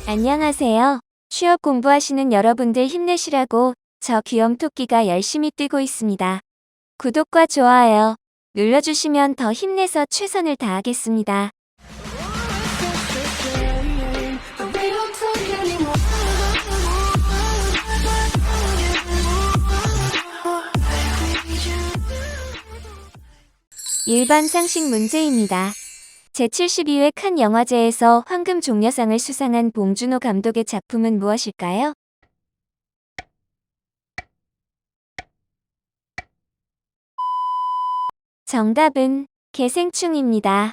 안녕하세요. 취업 공부하시는 여러분들 힘내시라고 저 귀염토끼가 열심히 뛰고 있습니다. 구독과 좋아요 눌러주시면 더 힘내서 최선을 다하겠습니다. 일반 상식 문제입니다. 제72회 칸 영화제에서 황금 종려상을 수상한 봉준호 감독의 작품은 무엇일까요? 정답은 개생충입니다.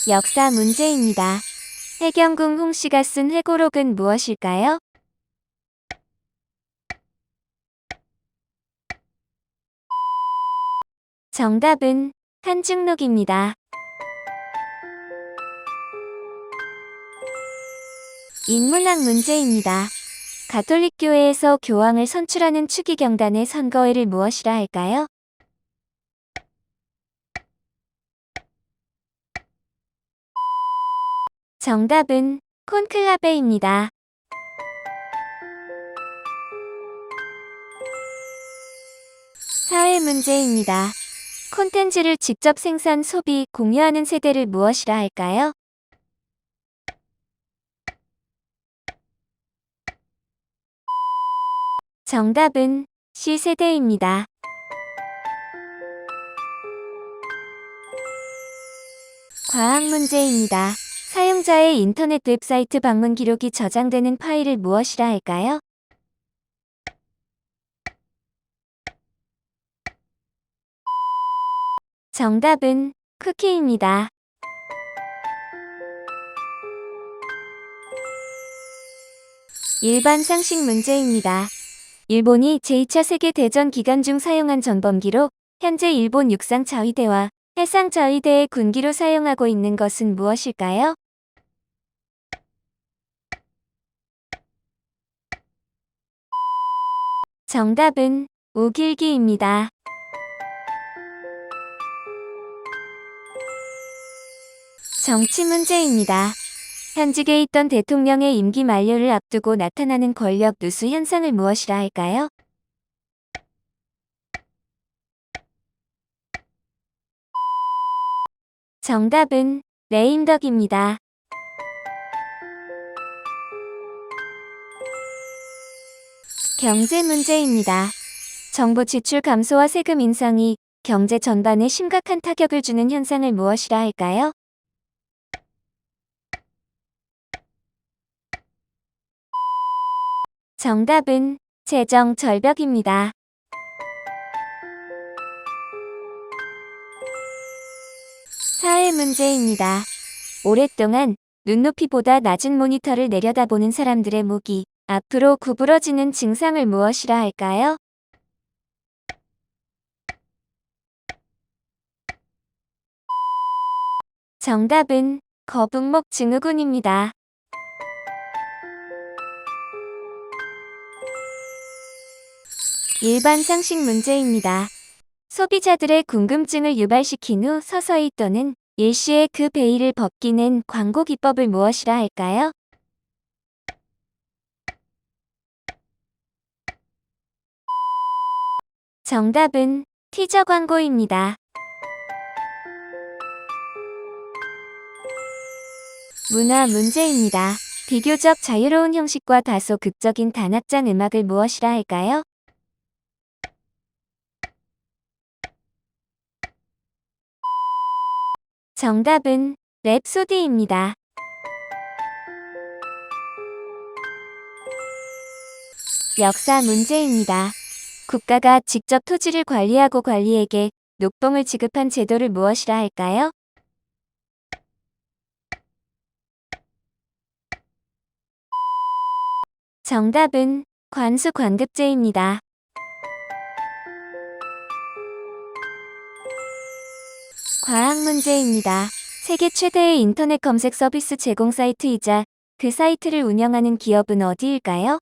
역사 문제입니다. 해경궁 홍씨가 쓴 회고록은 무엇일까요? 정답은 한중록입니다. 인문학 문제입니다. 가톨릭 교회에서 교황을 선출하는 추기경단의 선거회를 무엇이라 할까요? 정답은 콘클라베입니다. 사회 문제입니다. 콘텐츠를 직접 생산, 소비, 공유하는 세대를 무엇이라 할까요? 정답은 C세대입니다. 과학 문제입니다. 사용자의 인터넷 웹사이트 방문 기록이 저장되는 파일을 무엇이라 할까요? 정답은 쿠키입니다. 일반 상식 문제입니다. 일본이 제2차 세계대전 기간 중 사용한 전범기로 현재 일본 육상 자위대와 해상 자위대의 군기로 사용하고 있는 것은 무엇일까요? 정답은 오길기입니다. 정치 문제입니다. 현직에 있던 대통령의 임기 만료를 앞두고 나타나는 권력 누수 현상을 무엇이라 할까요? 정답은 레임덕입니다. 경제 문제입니다. 정부 지출 감소와 세금 인상이 경제 전반에 심각한 타격을 주는 현상을 무엇이라 할까요? 정답은 재정 절벽입니다. 사회 문제입니다. 오랫동안 눈높이보다 낮은 모니터를 내려다보는 사람들의 목이 앞으로 구부러지는 증상을 무엇이라 할까요? 정답은 거북목 증후군입니다. 일반 상식 문제입니다. 소비자들의 궁금증을 유발시킨 후 서서히 또는 일시에 그 베일을 벗기는 광고 기법을 무엇이라 할까요? 정답은 티저 광고입니다. 문화 문제입니다. 비교적 자유로운 형식과 다소 극적인 단악장 음악을 무엇이라 할까요? 정답은 랩소디입니다. 역사 문제입니다. 국가가 직접 토지를 관리하고 관리에게 녹봉을 지급한 제도를 무엇이라 할까요? 정답은 관수관급제입니다. 과학 문제입니다. 세계 최대의 인터넷 검색 서비스 제공 사이트이자 그 사이트를 운영하는 기업은 어디일까요?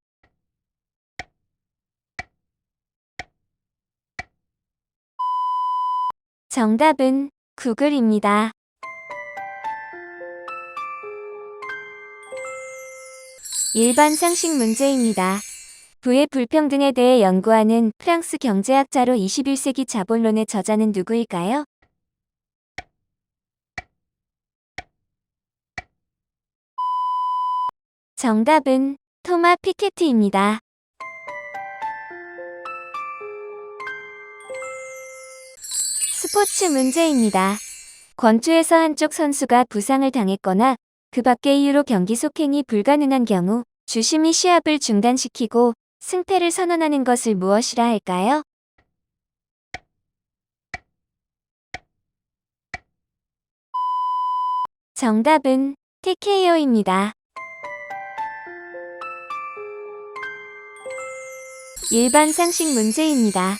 정답은 구글입니다. 일반 상식 문제입니다. 부의 불평등에 대해 연구하는 프랑스 경제학자로 21세기 자본론의 저자는 누구일까요? 정답은 토마 피케티입니다. 스포츠 문제입니다. 권투에서 한쪽 선수가 부상을 당했거나 그 밖의 이유로 경기 속행이 불가능한 경우 주심이 시합을 중단시키고 승패를 선언하는 것을 무엇이라 할까요? 정답은 TKO입니다. 일반 상식 문제입니다.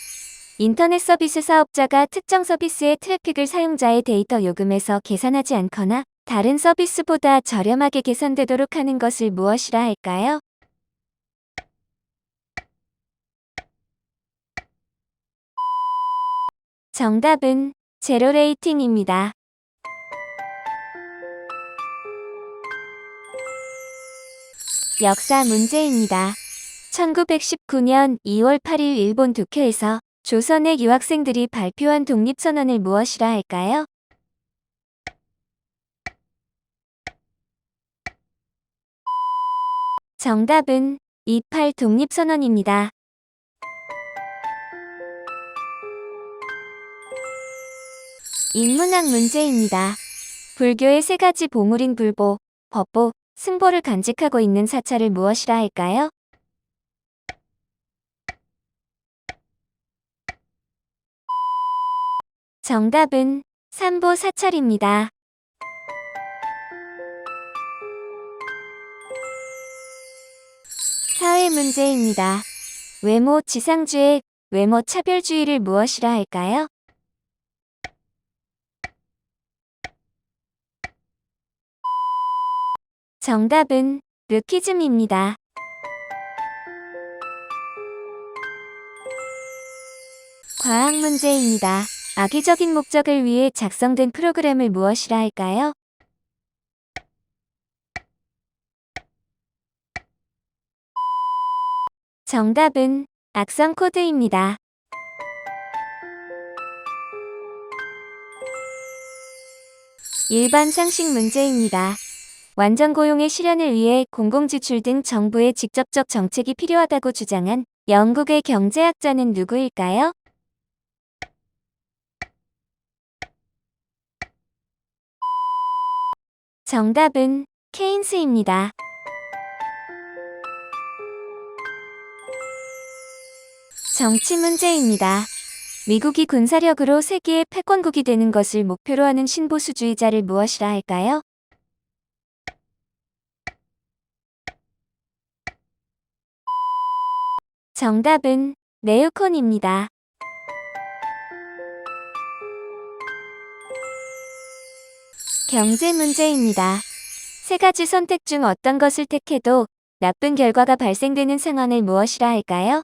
인터넷 서비스 사업자가 특정 서비스의 트래픽을 사용자의 데이터 요금에서 계산하지 않거나 다른 서비스보다 저렴하게 계산되도록 하는 것을 무엇이라 할까요? 정답은 제로 레이팅입니다. 역사 문제입니다. 1919년 2월 8일 일본 도쿄에서 조선의 유학생들이 발표한 독립선언을 무엇이라 할까요? 정답은 28 독립선언입니다. 인문학 문제입니다. 불교의 세 가지 보물인 불보, 법보, 승보를 간직하고 있는 사찰을 무엇이라 할까요? 정답은 삼보 사찰입니다. 사회 문제입니다. 외모 지상주의, 외모 차별주의를 무엇이라 할까요? 정답은 루키즘입니다. 과학 문제입니다. 악의적인 목적을 위해 작성된 프로그램을 무엇이라 할까요? 정답은 악성 코드입니다. 일반 상식 문제입니다. 완전 고용의 실현을 위해 공공지출 등 정부의 직접적 정책이 필요하다고 주장한 영국의 경제학자는 누구일까요? 정답은 케인스입니다. 정치 문제입니다. 미국이 군사력으로 세계의 패권국이 되는 것을 목표로 하는 신보수주의자를 무엇이라 할까요? 정답은 네오콘입니다. 경제 문제입니다. 세 가지 선택 중 어떤 것을 택해도 나쁜 결과가 발생되는 상황을 무엇이라 할까요?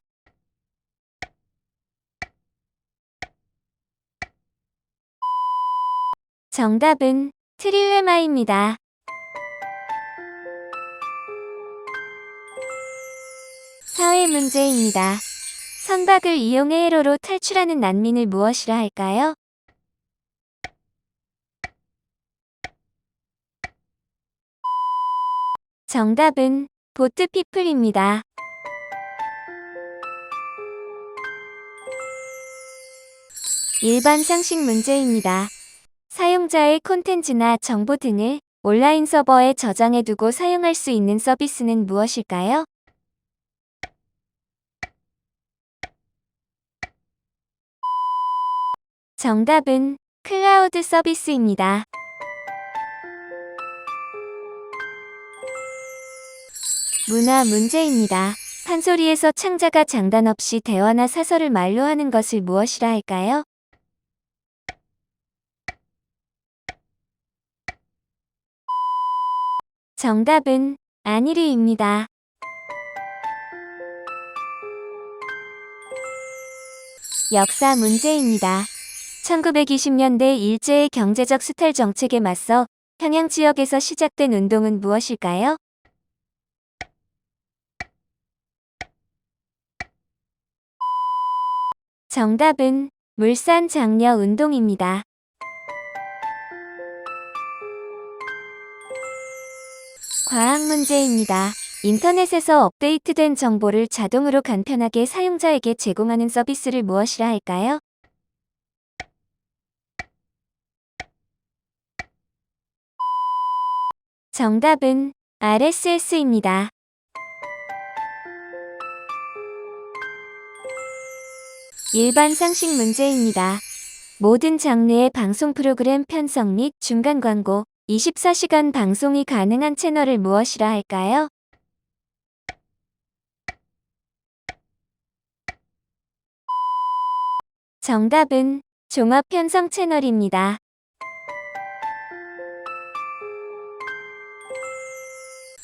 정답은 트릴레마입니다. 사회 문제입니다. 선박을 이용해 해로로 탈출하는 난민을 무엇이라 할까요? 정답은 보트피플입니다. 일반 상식 문제입니다. 사용자의 콘텐츠나 정보 등을 온라인 서버에 저장해두고 사용할 수 있는 서비스는 무엇일까요? 정답은 클라우드 서비스입니다. 문화 문제입니다. 판소리에서 창자가 장단 없이 대화나 사설을 말로 하는 것을 무엇이라 할까요? 정답은 안일이입니다. 역사 문제입니다. 1920년대 일제의 경제적 수탈 정책에 맞서 평양 지역에서 시작된 운동은 무엇일까요? 정답은 물산 장려 운동입니다. 과학 문제입니다. 인터넷에서 업데이트된 정보를 자동으로 간편하게 사용자에게 제공하는 서비스를 무엇이라 할까요? 정답은 RSS입니다. 일반 상식 문제입니다. 모든 장르의 방송 프로그램 편성 및 중간 광고, 24시간 방송이 가능한 채널을 무엇이라 할까요? 정답은 종합 편성 채널입니다.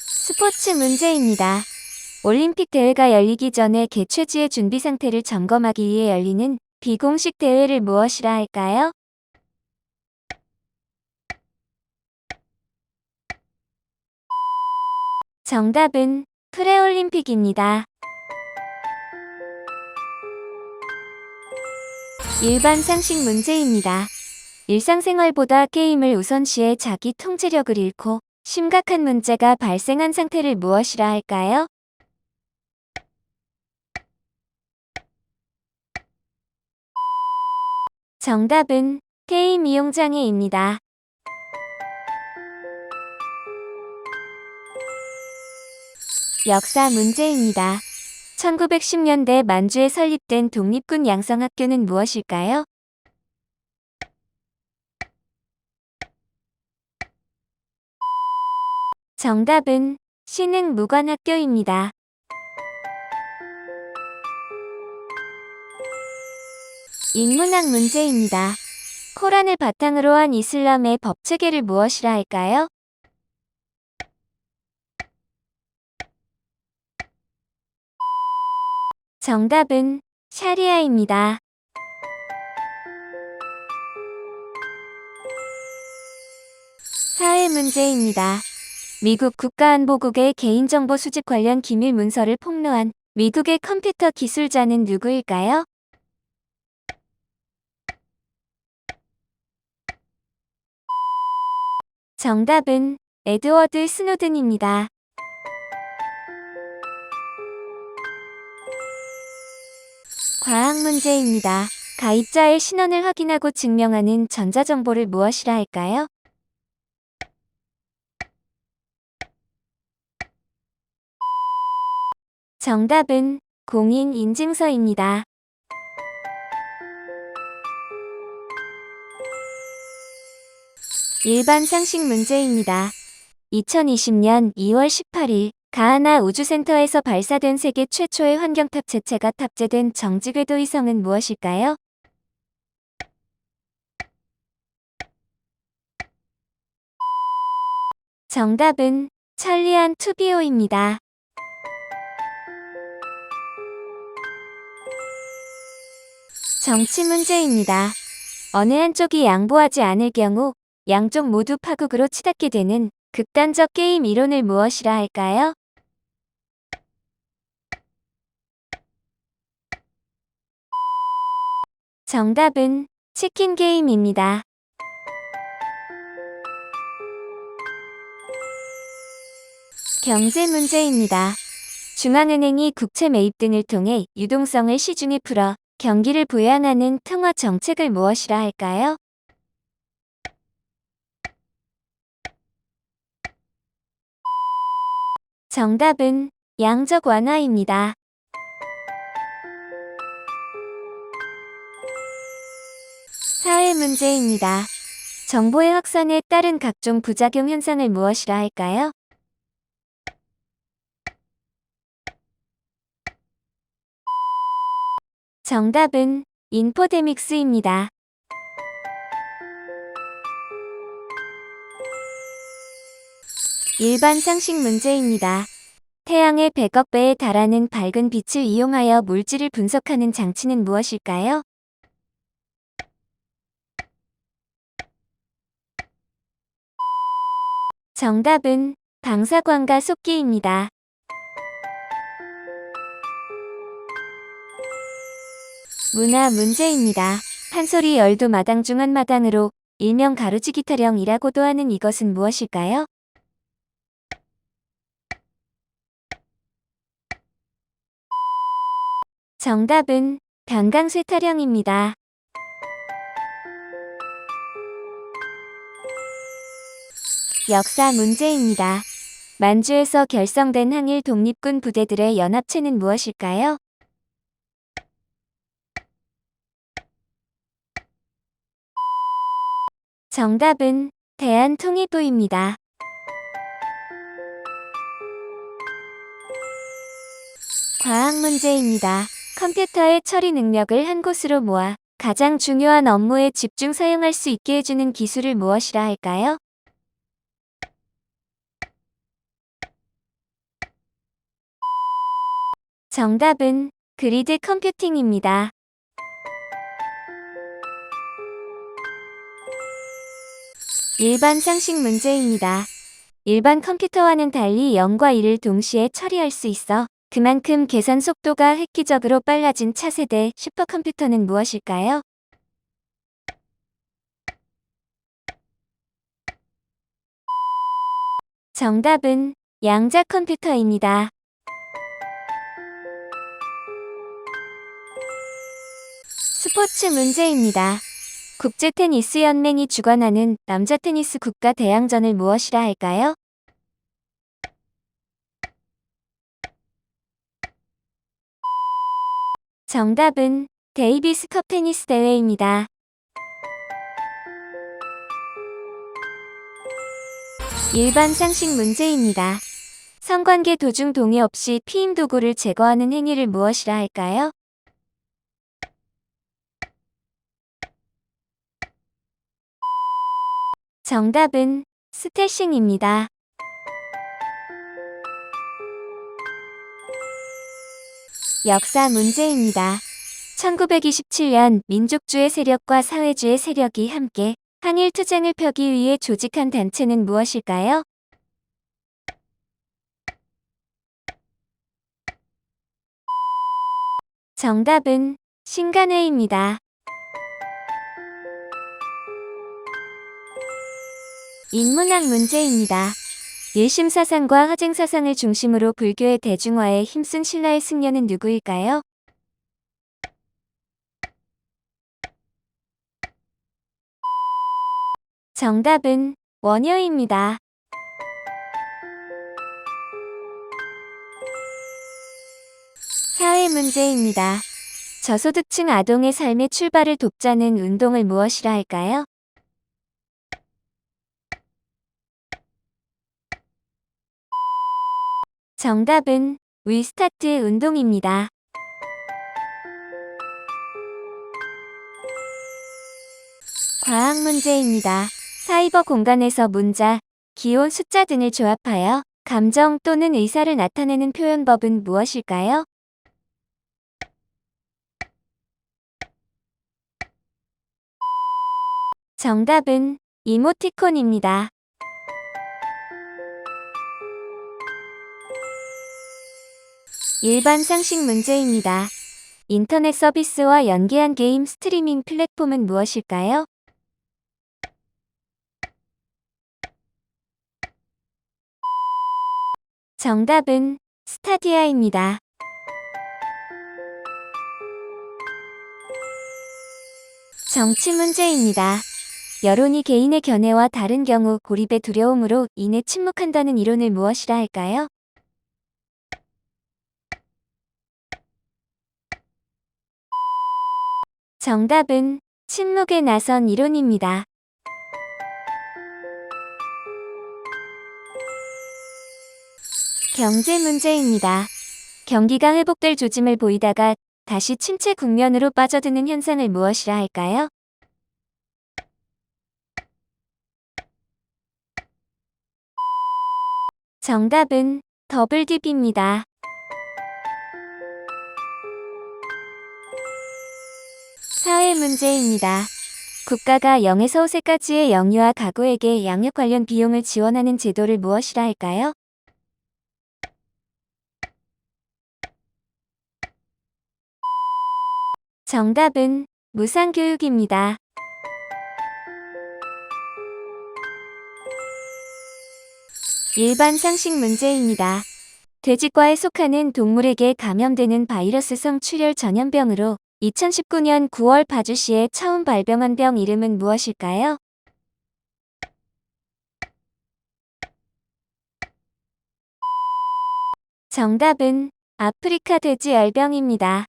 스포츠 문제입니다. 올림픽 대회가 열리기 전에 개최지의 준비 상태를 점검하기 위해 열리는 비공식 대회를 무엇이라 할까요? 정답은 프레올림픽입니다. 일반 상식 문제입니다. 일상생활보다 게임을 우선시해 자기 통제력을 잃고 심각한 문제가 발생한 상태를 무엇이라 할까요? 정답은 게임 이용 장애입니다. 역사 문제입니다. 1910년대 만주에 설립된 독립군 양성학교는 무엇일까요? 정답은 신흥무관학교입니다. 인문학 문제입니다. 코란을 바탕으로 한 이슬람의 법체계를 무엇이라 할까요? 정답은 샤리아입니다. 사회 문제입니다. 미국 국가안보국의 개인정보 수집 관련 기밀 문서를 폭로한 미국의 컴퓨터 기술자는 누구일까요? 정답은 에드워드 스노든입니다. 과학 문제입니다. 가입자의 신원을 확인하고 증명하는 전자정보를 무엇이라 할까요? 정답은 공인인증서입니다. 일반 상식 문제입니다. 2020년 2월 18일 가하나 우주센터에서 발사된 세계 최초의 환경탑 재체가 탑재된 정지궤도 위성은 무엇일까요? 정답은 천리안 투비오입니다. 정치 문제입니다. 어느 한쪽이 양보하지 않을 경우 양쪽 모두 파국으로 치닫게 되는 극단적 게임 이론을 무엇이라 할까요? 정답은 치킨 게임입니다. 경제 문제입니다. 중앙은행이 국채 매입 등을 통해 유동성을 시중에 풀어 경기를 부양하는 통화 정책을 무엇이라 할까요? 정답은 양적 완화입니다. 사회 문제입니다. 정보의 확산에 따른 각종 부작용 현상을 무엇이라 할까요? 정답은 인포데믹스입니다. 일반 상식 문제입니다. 태양의 100억 배에 달하는 밝은 빛을 이용하여 물질을 분석하는 장치는 무엇일까요? 정답은 방사광과 속기입니다. 문화 문제입니다. 판소리 열두 마당 중 한 마당으로 일명 가로지기 타령이라고도 하는 이것은 무엇일까요? 정답은 변강쇠 타령입니다. 역사 문제입니다. 만주에서 결성된 항일 독립군 부대들의 연합체는 무엇일까요? 정답은 대한통일부입니다. 과학 문제입니다. 컴퓨터의 처리 능력을 한 곳으로 모아 가장 중요한 업무에 집중 사용할 수 있게 해주는 기술을 무엇이라 할까요? 정답은 그리드 컴퓨팅입니다. 일반 상식 문제입니다. 일반 컴퓨터와는 달리 0과 1을 동시에 처리할 수 있어 그만큼 계산 속도가 획기적으로 빨라진 차세대 슈퍼컴퓨터는 무엇일까요? 정답은 양자 컴퓨터입니다. 스포츠 문제입니다. 국제 테니스 연맹이 주관하는 남자 테니스 국가 대항전을 무엇이라 할까요? 정답은 데이비스컵 테니스 대회입니다. 일반 상식 문제입니다. 성관계 도중 동의 없이 피임 도구를 제거하는 행위를 무엇이라 할까요? 정답은 스태싱입니다. 역사 문제입니다. 1927년 민족주의 세력과 사회주의 세력이 함께 항일 투쟁을 펴기 위해 조직한 단체는 무엇일까요? 정답은 신간회입니다. 인문학 문제입니다. 일심사상과 화쟁사상을 중심으로 불교의 대중화에 힘쓴 신라의 승려는 누구일까요? 정답은 원효입니다. 사회 문제입니다. 저소득층 아동의 삶의 출발을 돕자는 운동을 무엇이라 할까요? 정답은 위스타트 운동입니다. 과학 문제입니다. 사이버 공간에서 문자, 기온, 숫자 등을 조합하여 감정 또는 의사를 나타내는 표현법은 무엇일까요? 정답은 이모티콘입니다. 일반 상식 문제입니다. 인터넷 서비스와 연계한 게임 스트리밍 플랫폼은 무엇일까요? 정답은 스타디아입니다. 정치 문제입니다. 여론이 개인의 견해와 다른 경우 고립의 두려움으로 인해 침묵한다는 이론을 무엇이라 할까요? 정답은 침묵에 나선 이론입니다. 경제 문제입니다. 경기가 회복될 조짐을 보이다가 다시 침체 국면으로 빠져드는 현상을 무엇이라 할까요? 정답은 더블딥입니다. 사회 문제입니다. 국가가 0에서 5세까지의 영유아 가구에게 양육 관련 비용을 지원하는 제도를 무엇이라 할까요? 정답은 무상교육입니다. 일반 상식 문제입니다. 돼지과에 속하는 동물에게 감염되는 바이러스성 출혈 전염병으로 2019년 9월 파주시에 처음 발병한 병 이름은 무엇일까요? 정답은 아프리카 돼지열병입니다.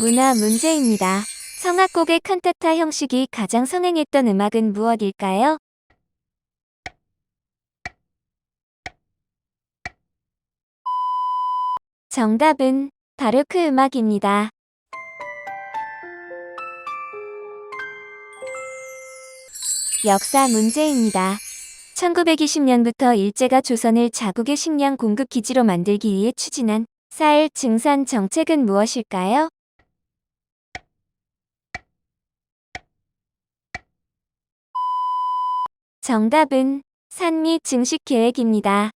문화 문제입니다. 성악곡의 칸타타 형식이 가장 성행했던 음악은 무엇일까요? 정답은 바로크 음악입니다. 역사 문제입니다. 1920년부터 일제가 조선을 자국의 식량 공급 기지로 만들기 위해 추진한 쌀 증산 정책은 무엇일까요? 정답은 산미 증식 계획입니다.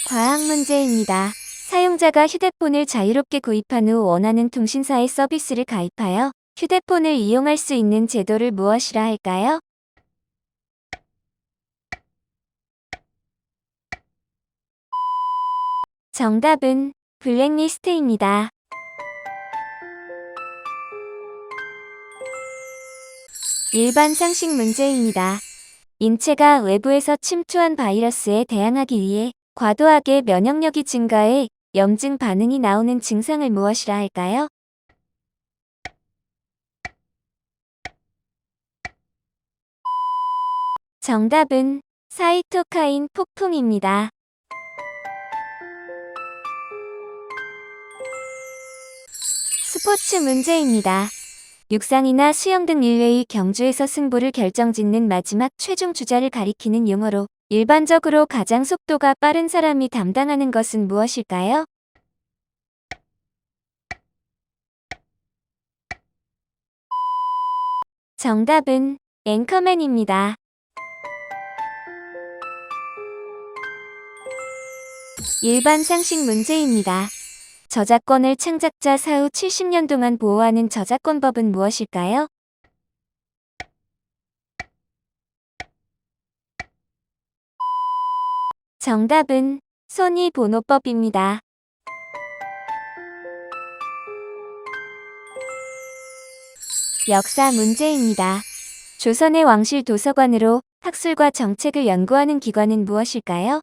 과학 문제입니다. 사용자가 휴대폰을 자유롭게 구입한 후 원하는 통신사의 서비스를 가입하여 휴대폰을 이용할 수 있는 제도를 무엇이라 할까요? 정답은 블랙리스트입니다. 일반 상식 문제입니다. 인체가 외부에서 침투한 바이러스에 대항하기 위해 과도하게 면역력이 증가해 염증 반응이 나오는 증상을 무엇이라 할까요? 정답은 사이토카인 폭풍입니다. 스포츠 문제입니다. 육상이나 수영 등 릴레이 경주에서 승부를 결정짓는 마지막 최종 주자를 가리키는 용어로 일반적으로 가장 속도가 빠른 사람이 담당하는 것은 무엇일까요? 정답은 앵커맨입니다. 일반 상식 문제입니다. 저작권을 창작자 사후 70년 동안 보호하는 저작권법은 무엇일까요? 정답은 손위보호법입니다. 역사 문제입니다. 조선의 왕실 도서관으로 학술과 정책을 연구하는 기관은 무엇일까요?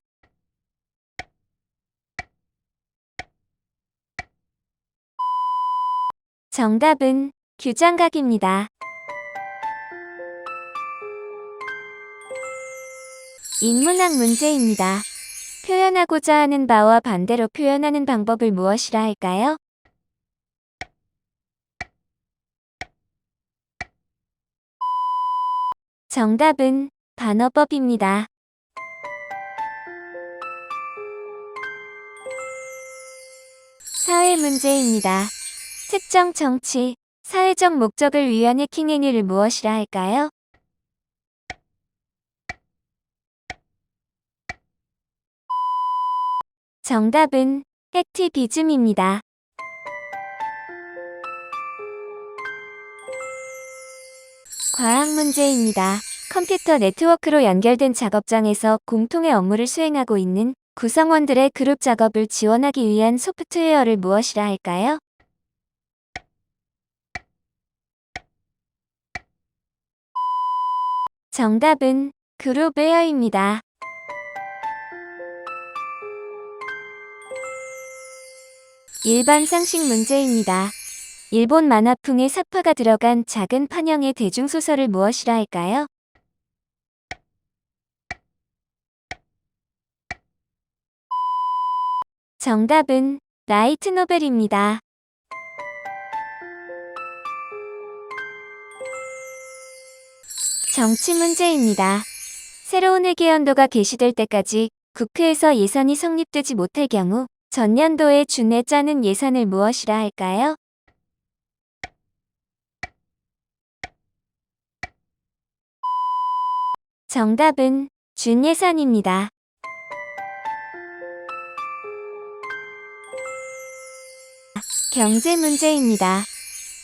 정답은 규장각입니다. 인문학 문제입니다. 표현하고자 하는 바와 반대로 표현하는 방법을 무엇이라 할까요? 정답은 반어법입니다. 사회 문제입니다. 특정 정치, 사회적 목적을 위한 해킹 행위를 무엇이라 할까요? 정답은 핵티비즘입니다. 과학 문제입니다. 컴퓨터 네트워크로 연결된 작업장에서 공통의 업무를 수행하고 있는 구성원들의 그룹 작업을 지원하기 위한 소프트웨어를 무엇이라 할까요? 정답은 그룹웨어입니다. 일반 상식 문제입니다. 일본 만화풍의 사파가 들어간 작은 판형의 대중소설을 무엇이라 할까요? 정답은 라이트노벨입니다. 정치 문제입니다. 새로운 회계연도가 개시될 때까지 국회에서 예산이 성립되지 못할 경우 전년도에 준해 짜는 예산을 무엇이라 할까요? 정답은 준예산입니다. 경제 문제입니다.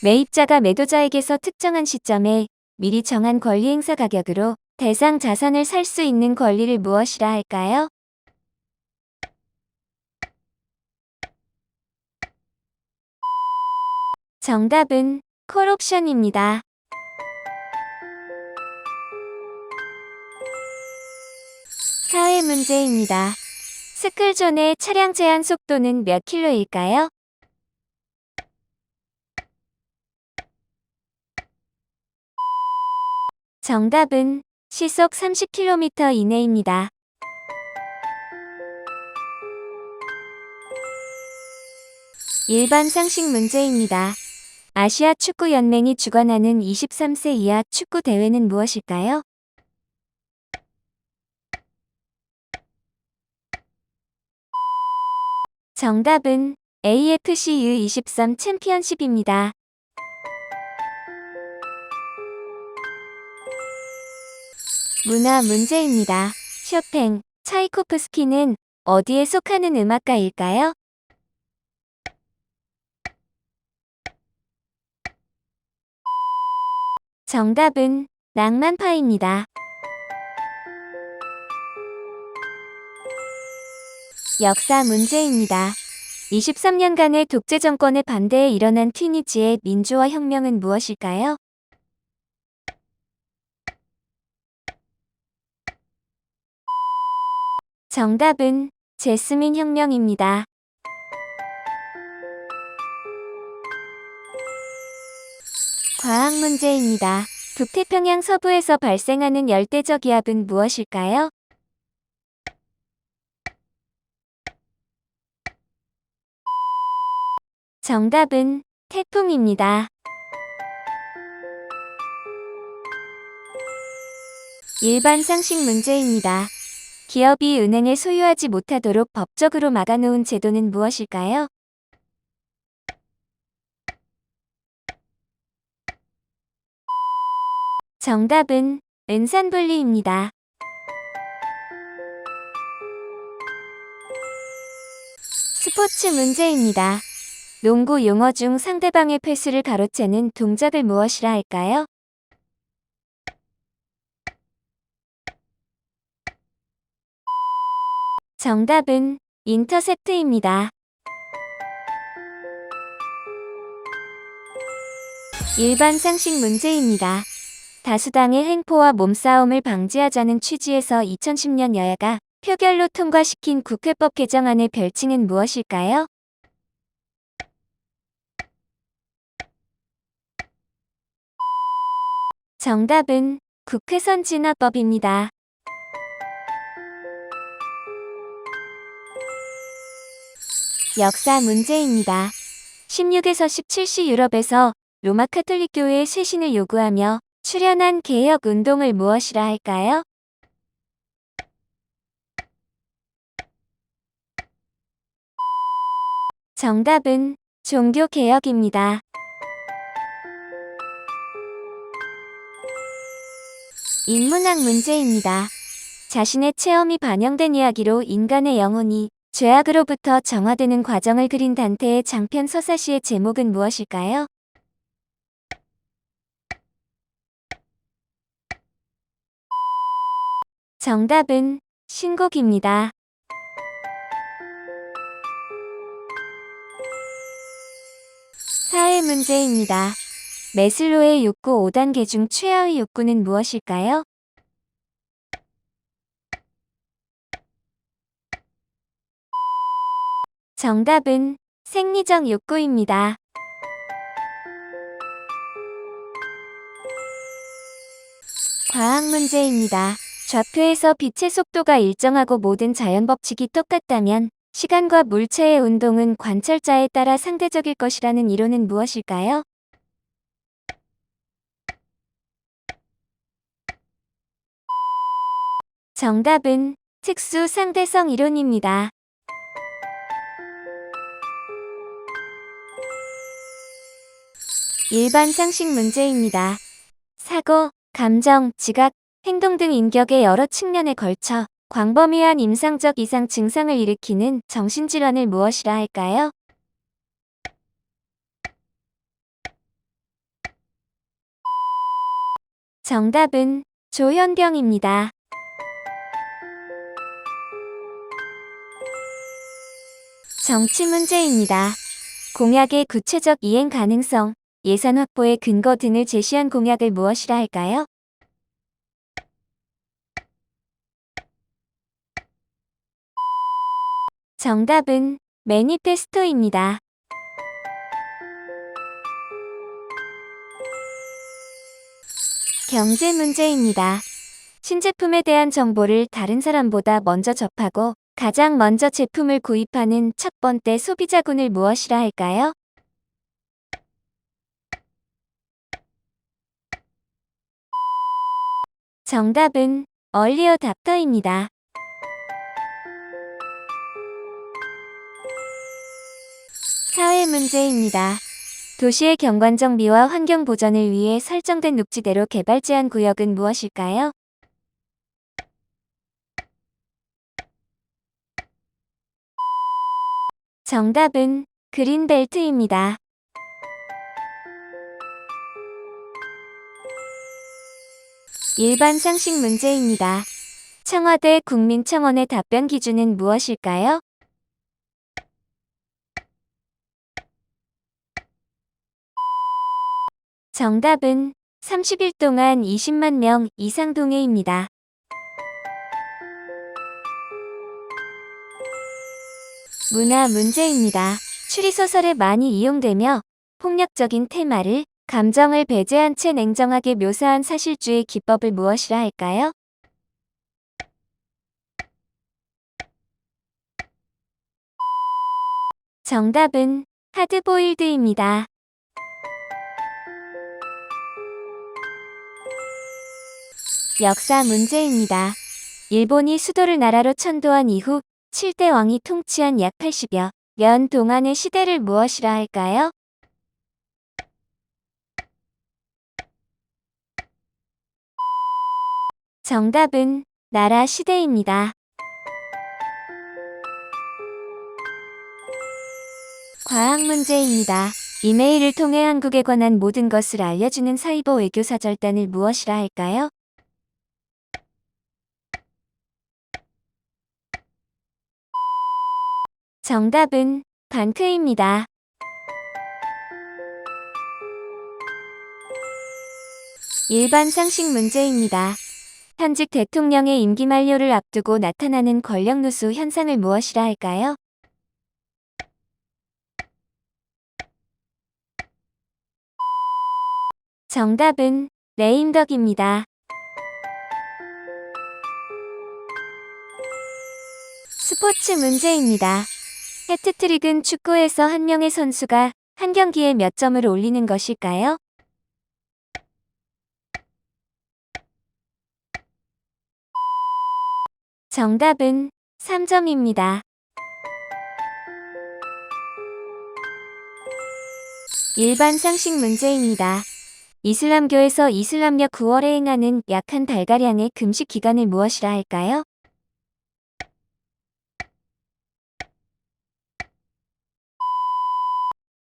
매입자가 매도자에게서 특정한 시점에 미리 정한 권리 행사 가격으로 대상 자산을 살 수 있는 권리를 무엇이라 할까요? 정답은 콜옵션입니다. 사회 문제입니다. 스클존의 차량 제한 속도는 몇 킬로일까요? 정답은 시속 30km 이내입니다. 일반 상식 문제입니다. 아시아 축구 연맹이 주관하는 23세 이하 축구 대회는 무엇일까요? 정답은 AFC U23 챔피언십입니다. 문화 문제입니다. 쇼팽, 차이코프스키는 어디에 속하는 음악가일까요? 정답은 낭만파입니다. 역사 문제입니다. 23년간의 독재 정권의 반대에 일어난 튀니지의 민주화 혁명은 무엇일까요? 정답은 제스민 혁명입니다. 과학 문제입니다. 북태평양 서부에서 발생하는 열대적 기압은 무엇일까요? 정답은 태풍입니다. 일반 상식 문제입니다. 기업이 은행을 소유하지 못하도록 법적으로 막아놓은 제도는 무엇일까요? 정답은 은산분리입니다. 스포츠 문제입니다. 농구 용어 중 상대방의 패스를 가로채는 동작을 무엇이라 할까요? 정답은 인터셉트입니다. 일반 상식 문제입니다. 다수당의 횡포와 몸싸움을 방지하자는 취지에서 2010년 여야가 표결로 통과시킨 국회법 개정안의 별칭은 무엇일까요? 정답은 국회선진화법입니다. 역사 문제입니다. 16에서 17시 유럽에서 로마 카톨릭 교회의 쇄신을 요구하며 출현한 개혁 운동을 무엇이라 할까요? 정답은 종교개혁입니다. 인문학 문제입니다. 자신의 체험이 반영된 이야기로 인간의 영혼이 죄악으로부터 정화되는 과정을 그린 단테의 장편 서사시의 제목은 무엇일까요? 정답은 신곡입니다. 사회 문제입니다. 매슬로의 욕구 5단계 중 최하위 욕구는 무엇일까요? 정답은 생리적 욕구입니다. 과학 문제입니다. 좌표에서 빛의 속도가 일정하고 모든 자연 법칙이 똑같다면 시간과 물체의 운동은 관찰자에 따라 상대적일 것이라는 이론은 무엇일까요? 정답은 특수 상대성 이론입니다. 일반 상식 문제입니다. 사고, 감정, 지각, 행동 등 인격의 여러 측면에 걸쳐 광범위한 임상적 이상 증상을 일으키는 정신질환을 무엇이라 할까요? 정답은 조현병입니다. 정치 문제입니다. 공약의 구체적 이행 가능성, 예산 확보의 근거 등을 제시한 공약을 무엇이라 할까요? 정답은 매니페스토입니다. 경제 문제입니다. 신제품에 대한 정보를 다른 사람보다 먼저 접하고 가장 먼저 제품을 구입하는 첫 번째 소비자군을 무엇이라 할까요? 정답은 얼리어답터입니다. 사회 문제입니다. 도시의 경관적 미와 환경 보전을 위해 설정된 녹지대로 개발 제한 구역은 무엇일까요? 정답은 그린벨트입니다. 일반 상식 문제입니다. 청와대 국민청원의 답변 기준은 무엇일까요? 정답은 30일 동안 20만 명 이상 동의입니다. 문화 문제입니다. 추리소설에 많이 이용되며 폭력적인 테마를 감정을 배제한 채 냉정하게 묘사한 사실주의 기법을 무엇이라 할까요? 정답은 하드보일드입니다. 역사 문제입니다. 일본이 수도를 나라로 천도한 이후 7대 왕이 통치한 약 80여 년 동안의 시대를 무엇이라 할까요? 정답은 나라 시대입니다. 과학 문제입니다. 이메일을 통해 한국에 관한 모든 것을 알려주는 사이버 외교사절단을 무엇이라 할까요? 정답은 방크입니다. 일반 상식 문제입니다. 현직 대통령의 임기 만료를 앞두고 나타나는 권력 누수 현상을 무엇이라 할까요? 정답은 레임덕입니다. 스포츠 문제입니다. 해트트릭은 축구에서 한 명의 선수가 한 경기에 몇 점을 올리는 것일까요? 정답은 3점입니다. 일반 상식 문제입니다. 이슬람교에서 이슬람력 9월에 행하는 약 한 달가량의 금식 기간을 무엇이라 할까요?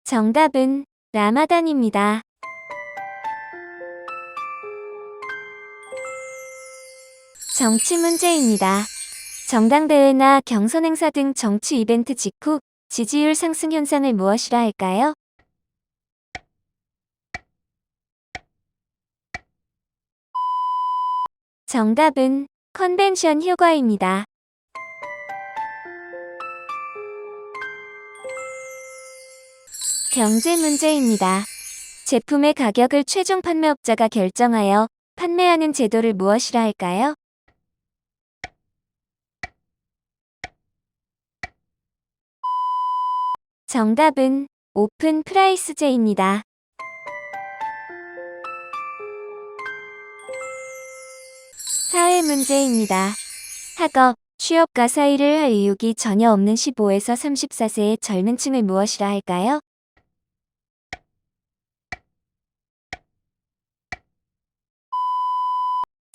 정답은 라마단입니다. 정치 문제입니다. 정당대회나 경선행사 등 정치 이벤트 직후 지지율 상승 현상을 무엇이라 할까요? 정답은 컨벤션 효과입니다. 경제 문제입니다. 제품의 가격을 최종 판매업자가 결정하여 판매하는 제도를 무엇이라 할까요? 정답은 오픈 프라이스제입니다. 사회 문제입니다. 학업, 취업과 사이를 할 의욕이 전혀 없는 15에서 34세의 젊은 층을 무엇이라 할까요?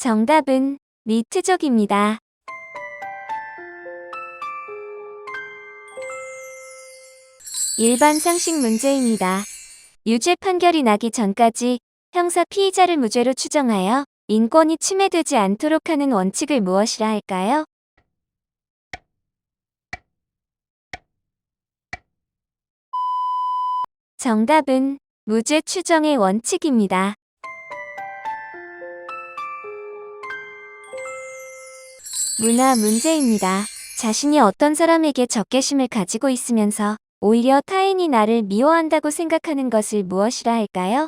정답은 리트족입니다. 일반 상식 문제입니다. 유죄 판결이 나기 전까지 형사 피의자를 무죄로 추정하여 인권이 침해되지 않도록 하는 원칙을 무엇이라 할까요? 정답은 무죄 추정의 원칙입니다. 문화 문제입니다. 자신이 어떤 사람에게 적개심을 가지고 있으면서 오히려 타인이 나를 미워한다고 생각하는 것을 무엇이라 할까요?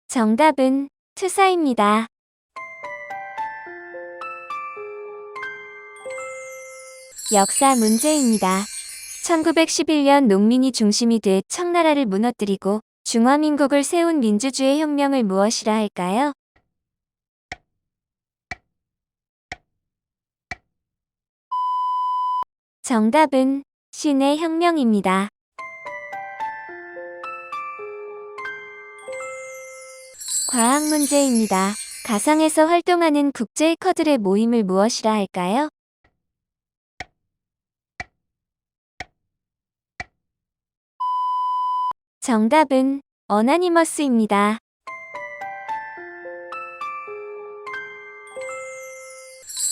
정답은 투사입니다. 역사 문제입니다. 1911년 농민이 중심이 돼 청나라를 무너뜨리고 중화민국을 세운 민주주의 혁명을 무엇이라 할까요? 정답은 신의 혁명입니다. 과학 문제입니다. 가상에서 활동하는 국제 해커들의 모임을 무엇이라 할까요? 정답은 어나니머스입니다.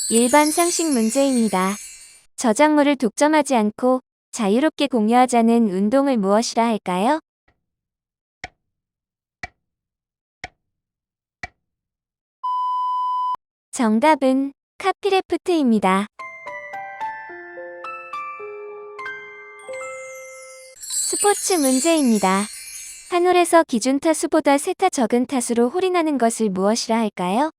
일반 상식 문제입니다. 저작물을 독점하지 않고 자유롭게 공유하자는 운동을 무엇이라 할까요? 정답은 카피레프트입니다. 스포츠 문제입니다. 한 홀에서 기준 타수보다 세타 적은 타수로 홀이 나는 것을 무엇이라 할까요?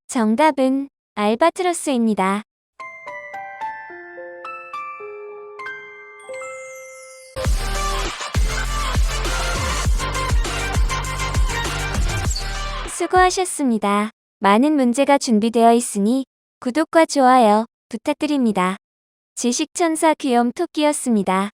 정답은 알바트로스입니다. 수고하셨습니다. 많은 문제가 준비되어 있으니 구독과 좋아요 부탁드립니다. 지식천사 귀염토끼였습니다.